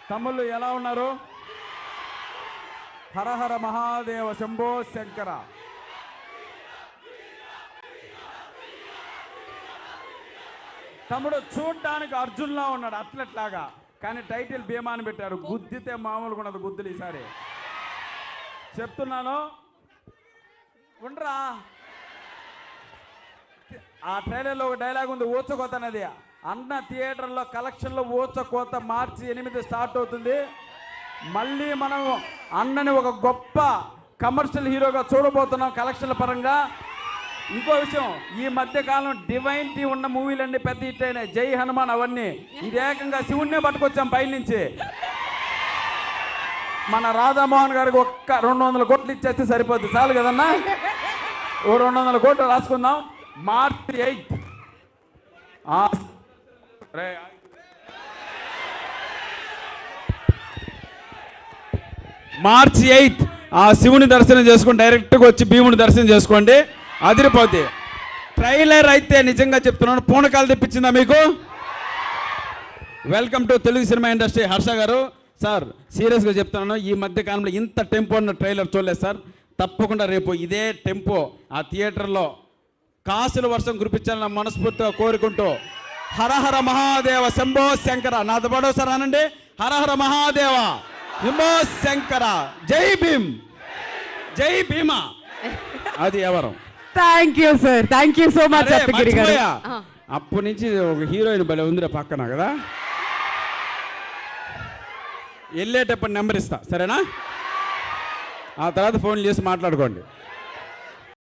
తమ్ముళ్ళు ఎలా ఉన్నారు? హరహర మహాదేవ శంభో శంకర. తమ్ముడు చూడ్డానికి అర్జున్లా ఉన్నాడు, అథ్లెట్ లాగా, కానీ టైటిల్ భీమా అని పెట్టారు. గుద్దితే మామూలుగా ఉన్నది గుద్దులు ఈసారి చెప్తున్నాను. ఉండరా, ఆ ట్రైలర్లో ఒక డైలాగ్ ఉంది, ఊచకోత అనేది. అన్న థియేటర్లో కలెక్షన్లో ఊచకోత మార్చి 8 స్టార్ట్ అవుతుంది. మళ్ళీ మనం అన్నని ఒక గొప్ప కమర్షియల్ హీరోగా చూడబోతున్నాం కలెక్షన్ల పరంగా. ఇంకో విషయం, ఈ మధ్య కాలం డివైన్టీ ఉన్న మూవీలన్నీ పెద్ద హిట్ అయినాయి. జై హనుమాన్ అవన్నీ. ఇది ఏకంగా శివుణ్ణే పట్టుకొచ్చాం పైనుంచి. మన రాధామోహన్ గారికి ఒక్క 200 కోట్లు ఇచ్చేస్తే సరిపోద్ది, చాలు కదన్నా. ఓ 200 కోట్లు రాసుకుందాం. మార్చి 8 మార్చి 8 ఆ శివుని దర్శనం చేసుకుని డైరెక్ట్గా వచ్చి భీముని దర్శనం చేసుకోండి, అదిరిపోద్ది. ట్రైలర్ అయితే నిజంగా చెప్తున్నాను, పూనకాలు తెప్పించిందా మీకు? Welcome to Telugu cinema industry. Harsha గారు సార్, సీరియస్గా చెప్తున్నాను, ఈ మధ్య కాలంలో ఇంత టెంపో ఉన్న ట్రైలర్ చూడలేదు సార్. తప్పకుండా రేపు ఇదే టెంపో ఆ థియేటర్లో కాసుల వర్షం కురిపించాలని మనస్ఫూర్తిగా కోరుకుంటూ, హరహర మహాదేవ శంభో శంకర. నాతో పాటు సార్ అనండి, హరహర మహాదేవ శంభో శంకర. జై భీమ్, జై భీమా. అది ఎవరు? Thank you sir, thank you so much. అప్పటి నుంచి ఒక హీరోయిన్ భలే ఉందిరా పక్కన కదా. వెళ్ళేటప్పుడు నెంబర్ ఇస్తా, సరేనా? ఆ తర్వాత ఫోన్ చేసి మాట్లాడుకోండి.